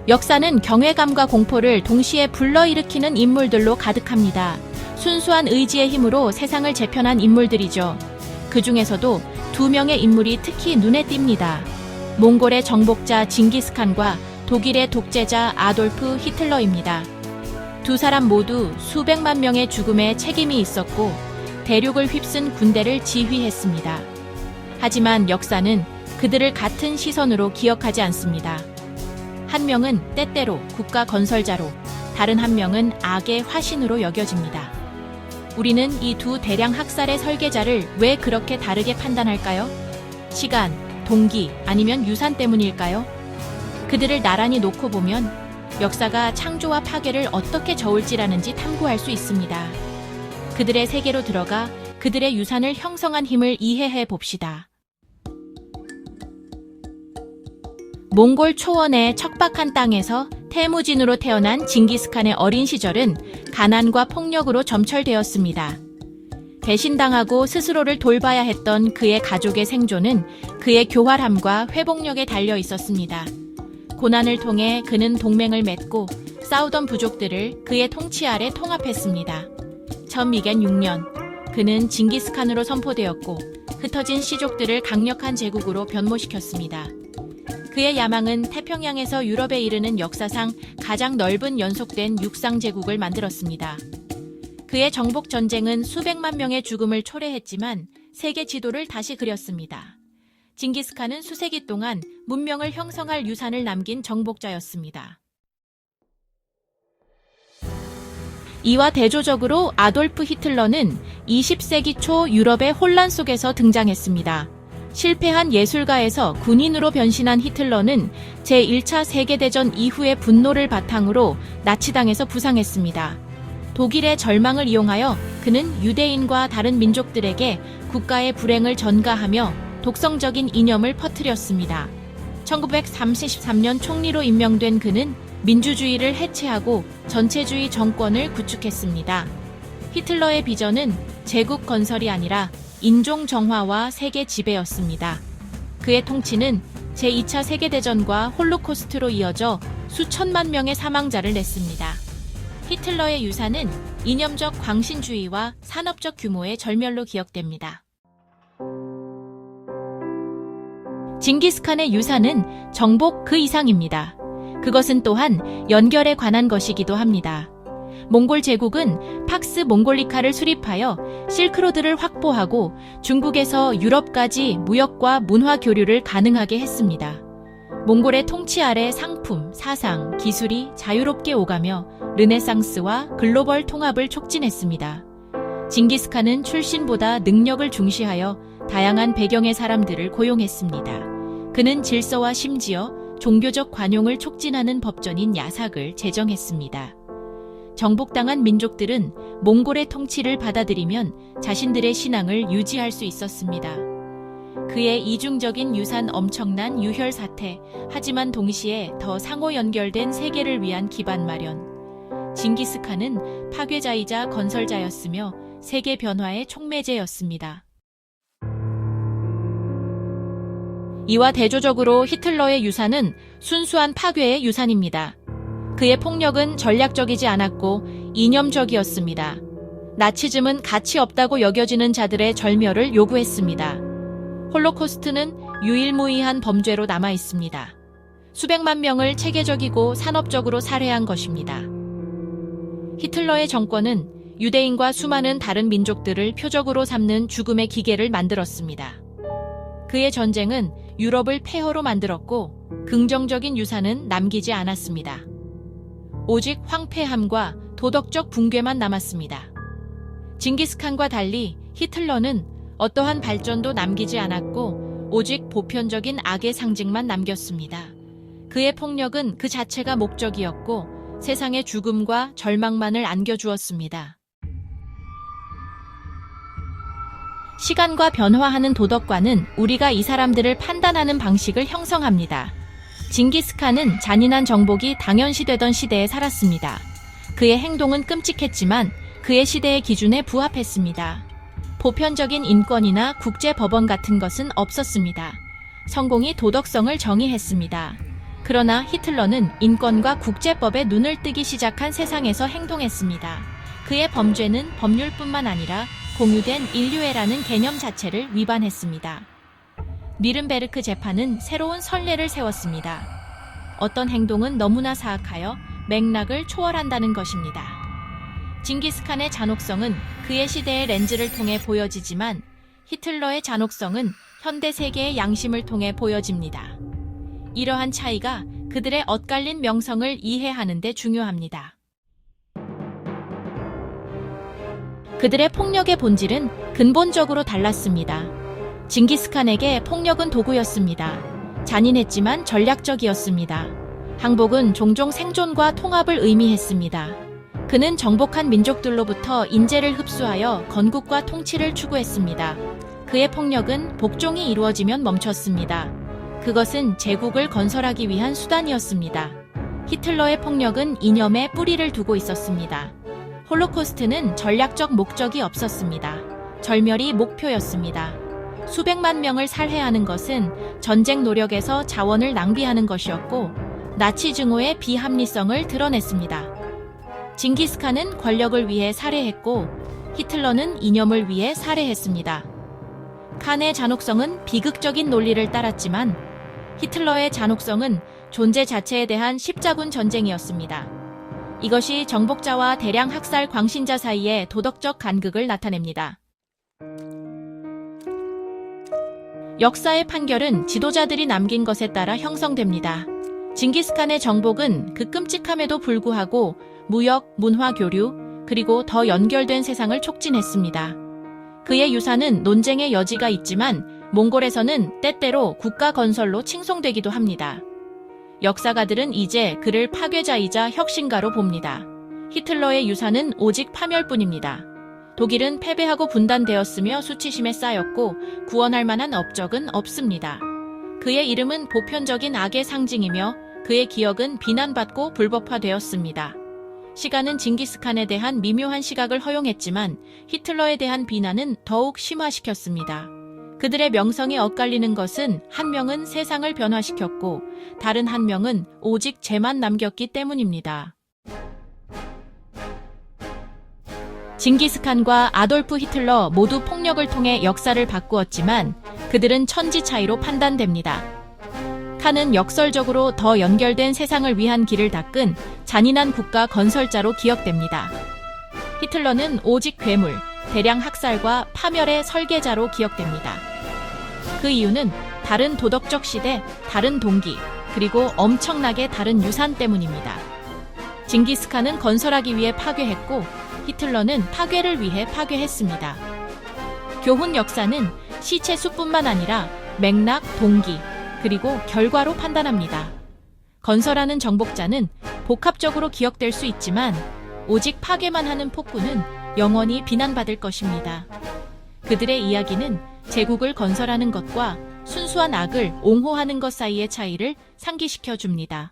역사는 경외감과 공포를 동시에 불러일으키는 인물들로 가득합니다. 순수한 의지의 힘으로 세상을 재편한 인물들이죠. 그 중에서도 두 명의 인물이 특히 눈에 띕니다. 몽골의 정복자 징기스칸과 독일의 독재자 아돌프 히틀러입니다. 두 사람 모두 수백만 명의 죽음에 책임이 있었고 대륙을 휩쓴 군대를 지휘했습니다. 하지만 역사는 그들을 같은 시선으로 기억하지 않습니다. 한 명은 때때로 국가 건설자로, 다른 한 명은 악의 화신으로 여겨집니다. 우리는 이 두 대량 학살의 설계자를 왜 그렇게 다르게 판단할까요? 시간, 동기, 아니면 유산 때문일까요? 그들을 나란히 놓고 보면 역사가 창조와 파괴를 어떻게 저울질하는지 탐구할 수 있습니다. 그들의 세계로 들어가 그들의 유산을 형성한 힘을 이해해 봅시다. 몽골 초원의 척박한 땅에서 태무진으로 태어난 징기스칸의 어린 시절은 가난과 폭력으로 점철되었습니다. 배신당하고 스스로를 돌봐야 했던 그의 가족의 생존은 그의 교활함과 회복력에 달려 있었습니다. 고난을 통해 그는 동맹을 맺고 싸우던 부족들을 그의 통치 아래 통합했습니다. 1026년, 그는 징기스칸으로 선포되었고 흩어진 시족들을 강력한 제국으로 변모시켰습니다. 그의 야망은 태평양에서 유럽에 이르는 역사상 가장 넓은 연속된 육상 제국을 만들었습니다. 그의 정복 전쟁은 수백만 명의 죽음을 초래했지만 세계 지도를 다시 그렸습니다. 징기스칸은 수세기 동안 문명을 형성할 유산을 남긴 정복자였습니다. 이와 대조적으로 아돌프 히틀러는 20세기 초 유럽의 혼란 속에서 등장했습니다. 실패한 예술가에서 군인으로 변신한 히틀러는 제1차 세계대전 이후의 분노를 바탕으로 나치당에서 부상했습니다. 독일의 절망을 이용하여 그는 유대인과 다른 민족들에게 국가의 불행을 전가하며 독성적인 이념을 퍼뜨렸습니다. 1933년 총리로 임명된 그는 민주주의를 해체하고 전체주의 정권을 구축했습니다. 히틀러의 비전은 제국 건설이 아니라 인종 정화와 세계 지배였습니다. 그의 통치는 제2차 세계대전과 홀로코스트로 이어져 수천만 명의 사망자를 냈습니다. 히틀러의 유산은 이념적 광신주의와 산업적 규모의 절멸로 기억됩니다. 징기스칸의 유산은 정복 그 이상입니다. 그것은 또한 연결에 관한 것이기도 합니다. 몽골 제국은 팍스 몽골리카를 수립하여 실크로드를 확보하고 중국에서 유럽까지 무역과 문화 교류를 가능하게 했습니다. 몽골의 통치 아래 상품, 사상, 기술이 자유롭게 오가며 르네상스와 글로벌 통합을 촉진했습니다. 징기스칸은 출신보다 능력을 중시하여 다양한 배경의 사람들을 고용했습니다. 그는 질서와 심지어 종교적 관용을 촉진하는 법전인 야삭을 제정했습니다. 정복당한 민족들은 몽골의 통치를 받아들이면 자신들의 신앙을 유지할 수 있었습니다. 그의 이중적인 유산 엄청난 유혈 사태, 하지만 동시에 더 상호 연결된 세계를 위한 기반 마련. 징기스칸은 파괴자이자 건설자였으며 세계 변화의 촉매제였습니다. 이와 대조적으로 히틀러의 유산은 순수한 파괴의 유산입니다. 그의 폭력은 전략적이지 않았고 이념적이었습니다. 나치즘은 가치 없다고 여겨지는 자들의 절멸을 요구했습니다. 홀로코스트는 유일무이한 범죄로 남아 있습니다. 수백만 명을 체계적이고 산업적으로 살해한 것입니다. 히틀러의 정권은 유대인과 수많은 다른 민족들을 표적으로 삼는 죽음의 기계를 만들었습니다. 그의 전쟁은 유럽을 폐허로 만들었고 긍정적인 유산은 남기지 않았습니다. 오직 황폐함과 도덕적 붕괴만 남았습니다. 징기스칸과 달리 히틀러는 어떠한 발전도 남기지 않았고 오직 보편적인 악의 상징만 남겼습니다. 그의 폭력은 그 자체가 목적이었고 세상의 죽음과 절망만을 안겨주었습니다. 시간과 변화하는 도덕관은 우리가 이 사람들을 판단하는 방식을 형성합니다. 징기스칸은 잔인한 정복이 당연시되던 시대에 살았습니다. 그의 행동은 끔찍했지만 그의 시대의 기준에 부합했습니다. 보편적인 인권이나 국제법원 같은 것은 없었습니다. 성공이 도덕성을 정의했습니다. 그러나 히틀러는 인권과 국제법에 눈을 뜨기 시작한 세상에서 행동했습니다. 그의 범죄는 법률뿐만 아니라 공유된 인류애라는 개념 자체를 위반했습니다. 뉘른베르크 재판은 새로운 선례를 세웠습니다. 어떤 행동은 너무나 사악하여 맥락을 초월한다는 것입니다. 징기스칸의 잔혹성은 그의 시대의 렌즈를 통해 보여지지만 히틀러의 잔혹성은 현대 세계의 양심을 통해 보여집니다. 이러한 차이가 그들의 엇갈린 명성을 이해하는 데 중요합니다. 그들의 폭력의 본질은 근본적으로 달랐습니다. 징기스칸에게 폭력은 도구였습니다. 잔인했지만 전략적이었습니다. 항복은 종종 생존과 통합을 의미했습니다. 그는 정복한 민족들로부터 인재를 흡수하여 건국과 통치를 추구했습니다. 그의 폭력은 복종이 이루어지면 멈췄습니다. 그것은 제국을 건설하기 위한 수단이었습니다. 히틀러의 폭력은 이념에 뿌리를 두고 있었습니다. 홀로코스트는 전략적 목적이 없었습니다. 절멸이 목표였습니다. 수백만 명을 살해하는 것은 전쟁 노력에서 자원을 낭비하는 것이었고 나치 증오의 비합리성을 드러냈습니다. 징기스칸은 권력을 위해 살해했고 히틀러는 이념을 위해 살해했습니다. 칸의 잔혹성은 비극적인 논리를 따랐지만 히틀러의 잔혹성은 존재 자체에 대한 십자군 전쟁이었습니다. 이것이 정복자와 대량 학살 광신자 사이의 도덕적 간극을 나타냅니다. 역사의 판결은 지도자들이 남긴 것에 따라 형성됩니다. 징기스칸의 정복은 그 끔찍함에도 불구하고 무역, 문화 교류, 그리고 더 연결된 세상을 촉진했습니다. 그의 유산은 논쟁의 여지가 있지만 몽골에서는 때때로 국가 건설로 칭송되기도 합니다. 역사가들은 이제 그를 파괴자이자 혁신가로 봅니다. 히틀러의 유산은 오직 파멸뿐입니다. 독일은 패배하고 분단되었으며 수치심에 쌓였고 구원할 만한 업적은 없습니다. 그의 이름은 보편적인 악의 상징이며 그의 기억은 비난받고 불법화되었습니다. 시간은 징기스칸에 대한 미묘한 시각을 허용했지만 히틀러에 대한 비난은 더욱 심화시켰습니다. 그들의 명성이 엇갈리는 것은 한 명은 세상을 변화시켰고 다른 한 명은 오직 죄만 남겼기 때문입니다. 징기스칸과 아돌프 히틀러 모두 폭력을 통해 역사를 바꾸었지만 그들은 천지 차이로 판단됩니다. 칸은 역설적으로 더 연결된 세상을 위한 길을 닦은 잔인한 국가 건설자로 기억됩니다. 히틀러는 오직 괴물, 대량 학살과 파멸의 설계자로 기억됩니다. 그 이유는 다른 도덕적 시대, 다른 동기, 그리고 엄청나게 다른 유산 때문입니다. 징기스칸은 건설하기 위해 파괴했고 히틀러는 파괴를 위해 파괴했습니다. 교훈 역사는 시체 수뿐만 아니라 맥락, 동기, 그리고 결과로 판단합니다. 건설하는 정복자는 복합적으로 기억될 수 있지만 오직 파괴만 하는 폭군은 영원히 비난받을 것입니다. 그들의 이야기는 제국을 건설하는 것과 순수한 악을 옹호하는 것 사이의 차이를 상기시켜 줍니다.